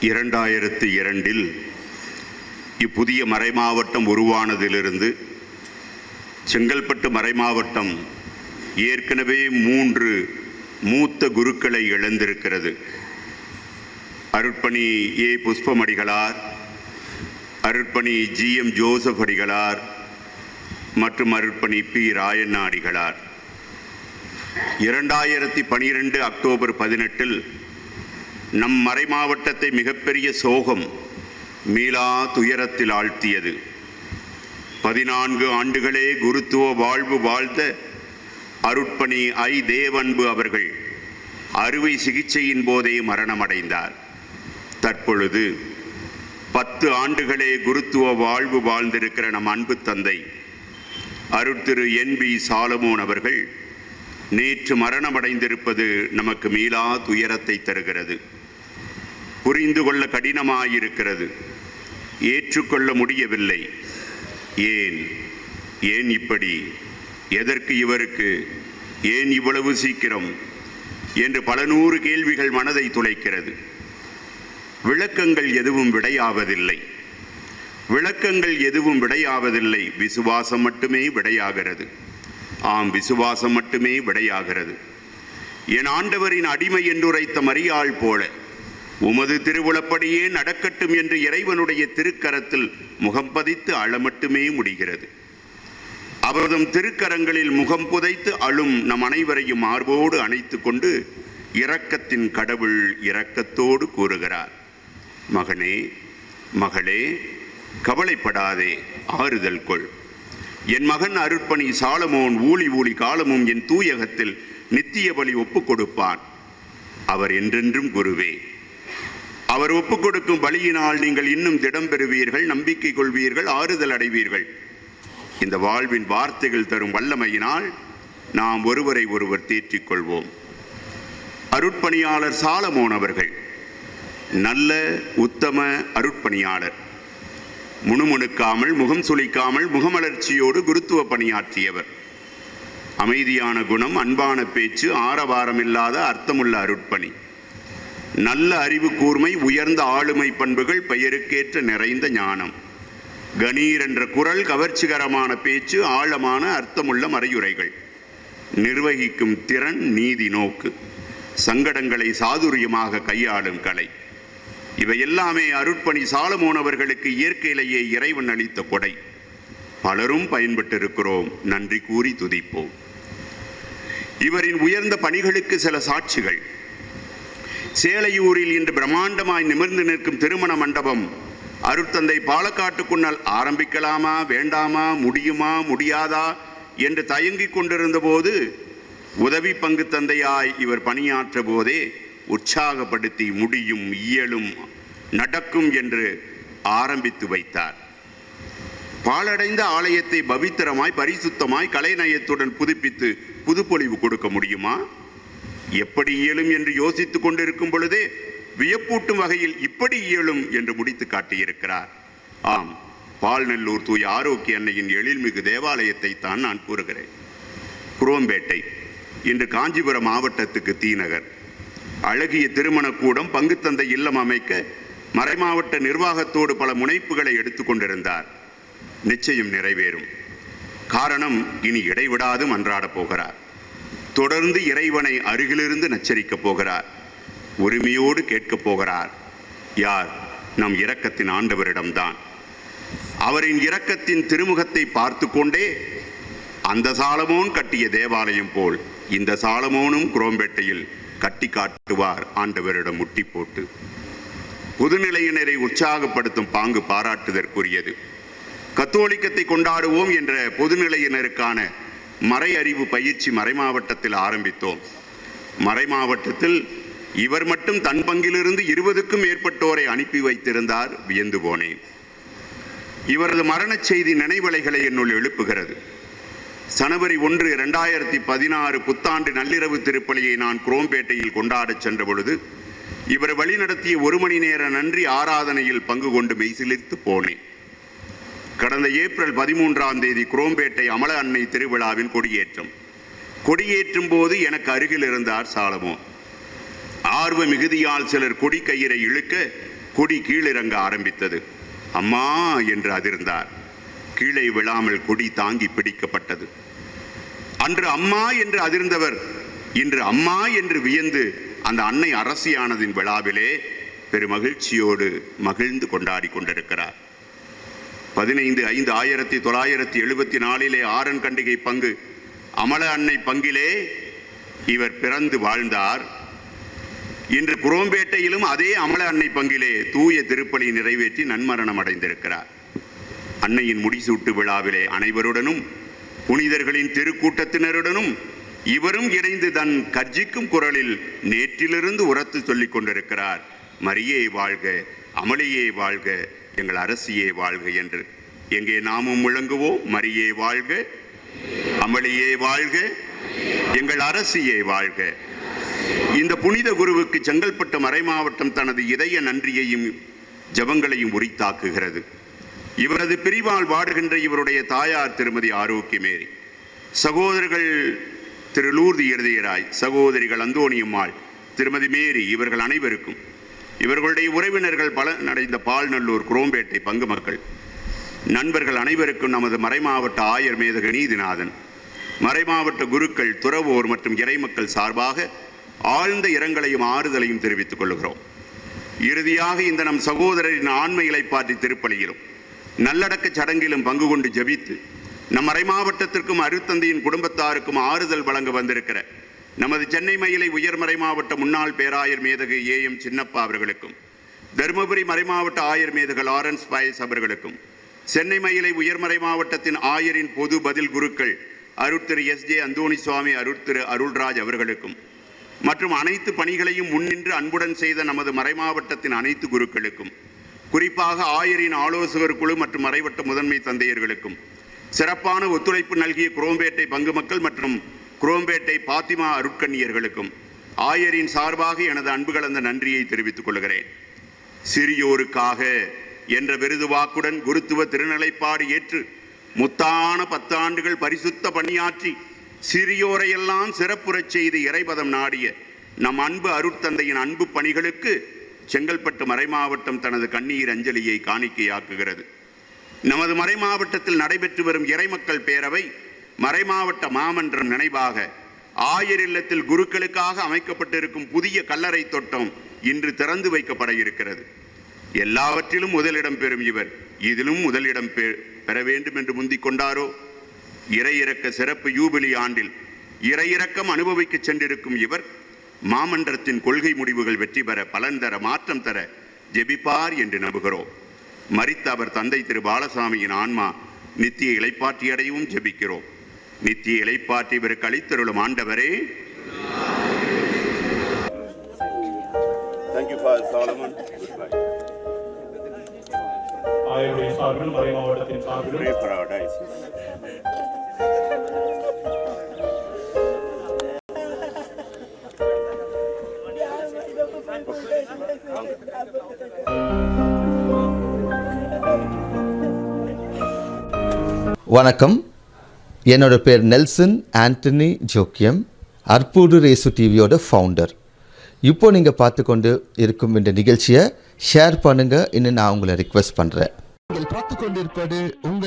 2002 இப்புதிய மறைமாவட்டம் உருவானதிலிருந்து செங்கல்பட்டு மறைமாவட்டம் ஏற்கனவே 3 மூத்த குருக்களை இழந்திருக்கிறது. அருட்பணி ஏ. புஷ்பமடிகளார், அருட்பணி GM ஜோசப் அடிகளார் மற்றும் அருட்பணி P. ராயண்ணா அடிகளார். 2012 அக்டோபர் 18 நம் மறைமாவட்டத்தை மிகப்பெரிய சோகம் மீளா துயரத்தில் ஆழ்த்தியது. 14 ஆண்டுகளே குருத்துவ வாழ்வு வாழ்ந்த அருட்பணி ஐ. தேவன்பு அவர்கள் அறுவை சிகிச்சையின் போதே மரணமடைந்தார். தற்பொழுது 10 ஆண்டுகளே குருத்துவ வாழ்வு வாழ்ந்திருக்கிற நம் அன்பு தந்தை அருட்திரு NB சாலமோன் அவர்கள் நேற்று மரணமடைந்திருப்பது நமக்கு மீளா துயரத்தை தருகிறது. புரிந்து கொள்ள கடினமாயிருக்கிறது, ஏற்றுக்கொள்ள முடியவில்லை. ஏன் இப்படி, எதற்கு இவருக்கு, ஏன் இவ்வளவு சீக்கிரம் என்று பல நூறு கேள்விகள் மனதை துளைக்கிறது. விளக்கங்கள் எதுவும் விடையாவதில்லை. விசுவாசம் மட்டுமே விடையாகிறது. ஆம், விசுவாசம் மட்டுமே விடையாகிறது. என் ஆண்டவரின் அடிமை என்றுரைத்த மரியாள் போல உமது திருவுளப்படியே நடக்கட்டும் என்று இறைவனுடைய திருக்கரத்தில் முகம் பதித்து அழ மட்டுமே முடிகிறது. அவரதும் திருக்கரங்களில் முகம் புதைத்து அழும் நம் அனைவரையும் மார்போடு அணைத்து கொண்டு இரக்கத்தின் கடவுள் இரக்கத்தோடு கூறுகிறார், மகனே, மகளே, கவலைப்படாதே, ஆறுதல் கொள். என் மகன் அருட்பணி சாலமோன் ஊழி காலமும் என் தூயகத்தில் நித்திய பலி ஒப்புக் கொடுப்பான். அவர் என்றென்றும் குருவே. அவர் ஒப்புக் கொடுக்கும் பலியினால் நீங்கள் இன்னும் திடம் பெறுவீர்கள், நம்பிக்கை கொள்வீர்கள், ஆறுதல் அடைவீர்கள். இந்த வாழ்வின் வார்த்தைகள் தரும் வல்லமையினால் நாம் ஒருவரை ஒருவர் தேற்றிக் கொள்வோம். அருட்பணியாளர் சாலமோன் அவர்கள் நல்ல உத்தம அருட்பணியாளர். முணுமுணுக்காமல், முகம் சுளிக்காமல், முகமலர்ச்சியோடு குருத்துவ பணியாற்றியவர். அமைதியான குணம், அன்பான பேச்சு, ஆரவாரமில்லாத அர்த்தமுள்ள அருட்பணி. நல்ல அறிவு கூர்மை, உயர்ந்த ஆளுமை பண்புகள், பெயருக்கேற்ற நிறைந்த ஞானம். கணீர் என்ற குரல், கவர்ச்சிகரமான பேச்சு, ஆழமான அர்த்தமுள்ள மறையுரைகள். நிர்வகிக்கும் திறன், நீதி நோக்கு, சங்கடங்களை சாதுரியமாக கையாளும் கலை. இவை எல்லாமே அருட்பணி சாலமோன் அவர்களுக்கு இயற்கையிலேயே இறைவன் அளித்த கொடை. பலரும் பயன்பட்டிருக்கிறோம், நன்றி கூறி துதிப்போம். இவரின் உயர்ந்த பணிகளுக்கு சில சாட்சிகள். சேலையூரில் இன்று பிரம்மாண்டமாய் நிமிர்ந்து நிற்கும் திருமண மண்டபம் அருட்தந்தை பாலக்காட்டுக்குன்னால் ஆரம்பிக்கலாமா, வேண்டாமா, முடியுமா, முடியாதா என்று தயங்கிக் கொண்டிருந்த போது உதவி பங்கு தந்தையாய் இவர் பணியாற்ற போதே உற்சாகப்படுத்தி முடியும், இயலும், நடக்கும் என்று ஆரம்பித்து வைத்தார். பாழடைந்த ஆலயத்தை பவித்திரமாய், பரிசுத்தமாய், கலைநயத்துடன் புதுப்பித்து புதுப்பொலிவு கொடுக்க முடியுமா? எப்படி இயலும் என்று யோசித்துக் கொண்டிருக்கும் பொழுதே வியப்பூட்டும் வகையில் இப்படி இயலும் என்று முடித்து காட்டியிருக்கிறார். ஆம், பால்நல்லூர் தூய ஆரோக்கிய அன்னையின் எழில்மிகு தேவாலயத்தை தான் நான் கூறுகிறேன். குரோம்பேட்டை இன்று காஞ்சிபுரம் மாவட்டத்துக்கு தீநகர். அழகிய திருமணக்கூடம், பங்குத்தந்தை இல்லம் அமைக்க மறைமாவட்ட நிர்வாகத்தோடு பல முனைப்புகளை எடுத்துக்கொண்டிருந்தார். நிச்சயம் நிறைவேறும். காரணம், இனி இடைவிடாது மன்றாடப் போகிறார். தொடர்ந்து இறைவனை அருகிலிருந்து நச்சரிக்கப் போகிறார். உரிமையோடு கேட்கப் போகிறார். யார்? நம் இரக்கத்தின் ஆண்டவரிடம்தான். அவரின் இரக்கத்தின் திருமுகத்தை பார்த்து கொண்டே அந்த சாலமோன் கட்டிய தேவாலயம் போல் இந்த சாலமோனும் குரோம்பேட்டையில் கட்டி காட்டுவார் ஆண்டவரிடம் முட்டி போட்டு. புதுநிலையினரை உற்சாகப்படுத்தும் பாங்கு பாராட்டுதற்குரியது. கத்தோலிக்கத்தை கொண்டாடுவோம் என்ற பொதுநிலையினருக்கான மறை அறிவு பயிற்சி மறைமாவட்டத்தில் ஆரம்பித்தோம். மறைமாவட்டத்தில் இவர் மட்டும் தன் பங்கிலிருந்து 20க்கும் மேற்பட்டோரை அனுப்பி வைத்திருந்தார். வியந்து போனேன். இவரது மரணச் செய்தி நினைவலைகளை என்னுள் எழுப்புகிறது. ஜனவரி 1, 2016 புத்தாண்டு நள்ளிரவு திருப்பலியை நான் குரோம்பேட்டையில் கொண்டாடச் சென்ற பொழுது இவர் வழிநடத்திய 1 மணி நேர நன்றி ஆராதனையில் பங்கு கொண்டு மெய்சிலிர்த்து போனேன். கடந்த ஏப்ரல் 13ஆம் தேதி குரோம்பேட்டை அமல அன்னை திருவிழாவின் கொடியேற்றும் போது எனக்கு அருகில் இருந்தார் சாலமோன். ஆர்வ மிகுதியால் சிலர் கொடி கயிறை இழுக்க கொடி கீழிறங்க ஆரம்பித்தது. அம்மா என்று அதிர்ந்தார். கீழே விழாமல் கொடி தாங்கி பிடிக்கப்பட்டது. அன்று அம்மா என்று அதிர்ந்தவர் இன்று அம்மா என்று வியந்து அந்த அன்னை அரசியானதின் விழாவிலே பெருமகிழ்ச்சியோடு மகிழ்ந்து கொண்டாடி கொண்டிருக்கிறார். 15/5/1974 ஆரன் கண்டிகை பங்கு அமல அன்னை பங்கிலே இவர் பிறந்து வாழ்ந்தார். இன்று குரோம்பேட்டையிலும் அதே அமல அன்னை பங்கிலே தூய திருப்பலி நிறைவேற்றி நன்மரணம் அடைந்திருக்கிறார். அன்னையின் முடிசூட்டு விழாவிலே அனைவருடனும் புனிதர்களின் திருக்கூட்டத்தினருடனும் இவரும் இணைந்து தன் கர்ஜிக்கும் குரலில் நேற்றிலிருந்து உரத்து சொல்லிக் கொண்டிருக்கிறார். மரியே வாழ்க, அமளியே வாழ்க, எங்கள் அரசியே வாழ்க என்று. எங்கே நாமும் முழங்குவோம். மரியே வாழ்க, அமளியே வாழ்க, எங்கள் அரசியே வாழ்க. இந்த புனித குருவுக்கு செங்கல்பட்டு மறைமாவட்டம் தனது இதய நன்றியையும் ஜபங்களையும் உரித்தாக்குகிறது. இவரது பிரிவால் வாடுகின்ற இவருடைய தாயார் திருமதி ஆரோக்கியமேரி, சகோதரர்கள் திரு லூர்தி இருதயராய், சகோதரிகள் அந்தோணியம்மாள், திருமதி மேரி, இவர்கள் அனைவருக்கும், இவர்களுடைய உறவினர்கள் பலனடைந்த பால்நல்லூர் குரோம்பேட்டை பங்கு மக்கள், நண்பர்கள் அனைவருக்கும் நமது மறைமாவட்ட ஆயர் மேதக நீதிநாதன், மறைமாவட்ட குருக்கள், துறவோர் மற்றும் இறைமக்கள் சார்பாக ஆழ்ந்த இரங்கலையும் ஆறுதலையும் தெரிவித்துக் கொள்கிறோம். இறுதியாக இந்த நம் சகோதரரின் ஆண்மை இலைப்பாற்றி திருப்பலியிலும் நல்லடக்க சடங்கிலும் பங்கு கொண்டு ஜபித்து நம் மறைமாவட்டத்திற்கும் அருட்தந்தையின் குடும்பத்தாருக்கும் ஆறுதல் வழங்க வந்திருக்கிற நமது சென்னை மயிலை உயர்மறை மாவட்ட முன்னாள் பேராயர் மேதகு ஏஎம் சின்னப்பா அவர்களுக்கும், தருமபுரி மறைமாவட்ட ஆயர் மேதகு லாரன்ஸ் பாயஸ் அவர்களுக்கும், சென்னை மயிலை உயர்மறை மாவட்டத்தின் ஆயரின் பொது பதில் குருக்கள் அருட்திரு எஸ்.ஜே. அந்தோணி சுவாமி, அருட்திரு அருள்ராஜ் அவர்களுக்கும் மற்றும் அனைத்து பணிகளையும் முன்னின்று அன்புடன் செய்த நமது மறைமாவட்டத்தின் அனைத்து குருக்களுக்கும், குறிப்பாக ஆயரின் ஆலோசகர் குழு மற்றும் மறைவட்ட முதன்மை தந்தையர்களுக்கும், சிறப்பான ஒத்துழைப்பு நல்கிய குரோம்பேட்டை பங்கு மக்கள் மற்றும் குரோம்பேட்டை பாத்திமா அருட்கண்ணியர்களுக்கும் ஆயரின் சார்பாக எனது அன்பு கலந்த நன்றியை தெரிவித்துக் கொள்கிறேன். சிறியோருக்காக என்ற விருது வாக்குடன் குருத்துவ திருநிலைப்பாடு ஏற்று முத்தான 10 ஆண்டுகள் பரிசுத்த பணியாற்றி சிறியோரையெல்லாம் சிறப்புறச் செய்து இறைபதம் நாடிய நம் அன்பு அருட்தந்தையின் அன்பு பணிகளுக்கு செங்கல்பட்டு மறைமாவட்டம் தனது கண்ணீர் அஞ்சலியை காணிக்கையாக்குகிறது. நமது மறைமாவட்டத்தில் நடைபெற்று வரும் இறைமக்கள் பேரவை மறைமாவட்ட மாமன்றம் நினைவாக ஆயர் இல்லத்தில் குருக்களுக்காக அமைக்கப்பட்டிருக்கும் புதிய கல்லறை தோட்டம் இன்று திறந்து வைக்கப்பட இருக்கிறது. எல்லாவற்றிலும் முதலிடம் பெறும் இவர் இதிலும் முதலிடம் பெற வேண்டும் என்று முந்திக் கொண்டாரோ? இறையிறக்க சிறப்பு யூபிலி ஆண்டில் இறையிறக்கம் அனுபவிக்க சென்றிருக்கும் இவர் மாமன்றத்தின் கொள்கை முடிவுகள் வெற்றி பெற, பலன் தர, மாற்றம் தர ஜெபிப்பார் என்று நம்புகிறோம். மரித்த அவர் தந்தை திரு பாலசாமியின் ஆன்மா நித்திய இளைப்பாற்றி அடையவும் ஜெபிக்கிறோம். நித்திய இளைப்பாற்றி இவருக்கு அளித்தருளும் ஆண்டவரே. ஆயருடைய சார்பில் மறை மாவட்டத்தின் சார்பில் வணக்கம். என்னோட பேர் நெல்சன் ஆண்டனி ஜோக்கியம், அற்புடு ரேசு டிவியோட ஃபவுண்டர். இப்போ நீங்கள் பார்த்து கொண்டு இருக்கும் இந்த நிகழ்ச்சியை ஷேர் பண்ணுங்கள் இன்னும் நான் உங்களை ரிக்வெஸ்ட் பண்ணுறேன். நீங்கள் பார்த்து கொண்டிருப்பது உங்கள்